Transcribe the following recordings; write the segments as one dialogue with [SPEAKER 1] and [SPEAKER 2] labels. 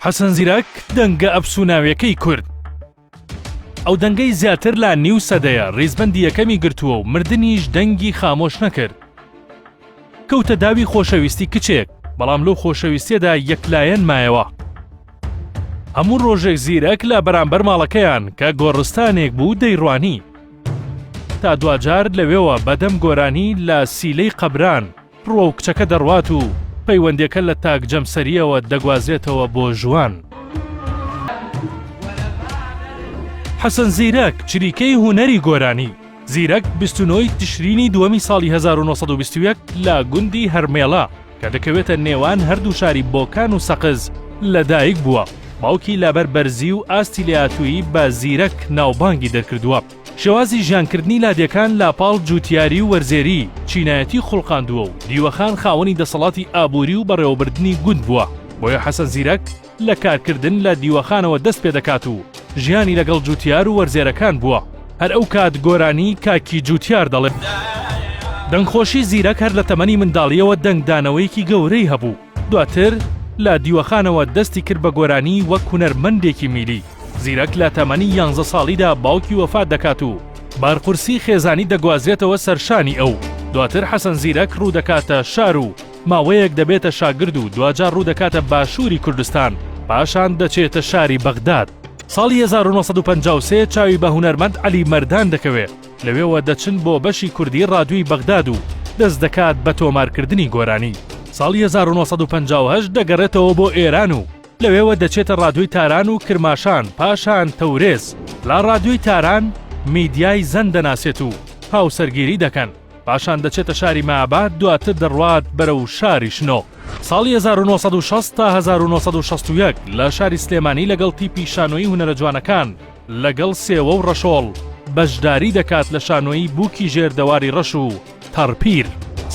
[SPEAKER 1] حەسەن زیرەک دەنگە ئەفسوناویەکەی کورد. ئەو دەنگەی زیاتر لە نیو سەدەیە ڕیزبەندی یەکەمی گرتووە و مردنیش دەنگی خامۆش نەکرد. کەوتە داوی خۆشەویستی کچێک، بەڵام لەو خۆشەویستیەدا یەکلایەن مایەوە. هەموو ڕۆژێک زیرەک لە بەرامبەر ماڵەکەیان کە گۆڕستانێک بوو دەیڕوانی. تا دوجار لەوێوە بەدەم گۆرانی لە سیلەی قەبران ڕۆ و کچەکە دەڕوات و پەیوەندیەکە لە تاک جەمسەریەوە دەگوازێتەوە بۆ ژوان. حەسەن زیرەک چریکەی هونەری گۆرانی. زیرەک 29 تشرینی دووەمی ساڵی 1921 لە گوندی هەرمێڵە کە دەکەوێتە نێوان هەردوو شاری بۆکان و سەقز لەدایک بووە. باوکی لەبەر بەرزی و ئاستی لەهاتوویی بە زیرەک ناوبانگی دەرکردووە. شێوازی ژیانکردنی لادیەکان لاپاڵ جووتیاری و وەرزێری چینایەتی خوڵقاندووە و دیوەخان خاوەنی دەسەڵاتی ئابووری و بەڕێوەبردننی گوند بووە. بۆیە حەسەن زیرەک لە کارکردن لە دیوەخانەوە دەست پێ دەکات و ژیانی لەگەڵ جووتیار و وەرزێرەکان بووە. هەر ئەو کات گۆرانی کاکی جووتیار دەڵێت. دەنگخۆشی زیرەک هەر لە تەمەنی منداڵیەوە دەنگدانەوەیکی گەورەی هەبوو. دواتر لە دیوەخانەوە دەستی کرد بە گۆرانی وەک هونەرمەندێکی میلی. زیرەک لە تەمەنی 11 ساڵیدا باوکی وەفات دەکات و بارقورسی خێزانی دەگوازرێتەوە سەرشانی ئەو. دواتر حەسەن زیرەک ڕوو دەکاتە شار و ماوەیەک دەبێتە شاگرد و دوجار ڕوو دەکاتە باشووری کوردستان، پاشان دەچێتە شاری بەغداد. ساڵی 1953 چاوی بە هونەرمەند عەلی مەردان دەکەوێت. لەوێوە دەچن بۆ بەشی کوردی ڕادیۆی بەغداد و دەست دەکات بە تۆمارکردنی گۆرانی. ساڵی 1958 دەگەڕێتەوە بۆ ئێران و لەوێوە دەچێتە ڕادیۆی تاران و کرماشان، پاشان تەورێز. لە ڕادیۆی تاران میدیای زەن دەناسێت و هاوسەرگیری دەکەن، پاشان دەچێتە شاری مەعباد، دواتر دەڕوات بەرەو شاری شنۆ. ساڵی 1960 تا 1961 لە شاری سلێمانی لەگەڵ تیپی شانۆیی هونەرە جوانەکان لەگەڵ سێوە و ڕەشۆڵ بەشداری دەکات لە شانۆیی بووکی ژێردەواری ڕەش و تەڕپیر.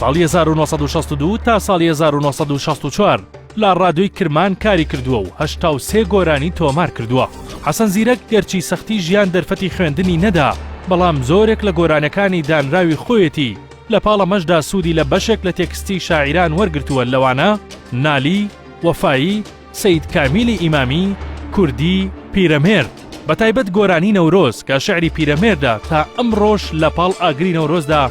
[SPEAKER 1] ساڵی 1962 تا ساڵی 1964 لە ڕادیۆی کرمان کاری کردووە و 83 گۆرانی تۆمار کردووە. حەسەن زیرەک گەرچی سەختی ژیان دەرفەتی خوێندنی نەدا، بەڵام زۆرێک لە گۆرانەکانی دانراوی خۆیەتی لە پاڵەمەشدا سوودی لە بەشێک لە تێکستی شاعیران وەرگرتووە، لەوانە نالی، وەفایی، سەید کامیلی ئیمامی، کوردی، پیرەمێرد. بەتایبەت گۆرانی نەورۆز کە شعری پیرەمێردا تا ئەمڕۆژ لە پاڵ ئاگری نەورۆزدا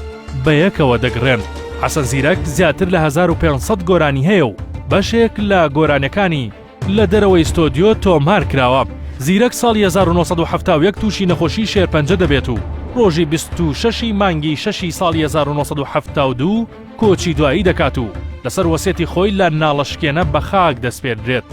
[SPEAKER 1] بەیەکەوە دەگڕێن. حەسەن زیرەک زیاتر لە 1500 گۆرانی هەیە و بەشێک لە گۆرانەکانی لە دەرەوەی ستۆدیۆ تۆمار کراوە. زیرەک ساڵی 1970 تووشی نەخۆشی شێرپەنجە دەبێت و ڕۆژی 26 مانگی 6 ساڵی 1972 کۆچی دوایی دەکات و لەسەر وەسێتی خۆی لە ناڵەشکێنە بە خاک دەست پێ درێت.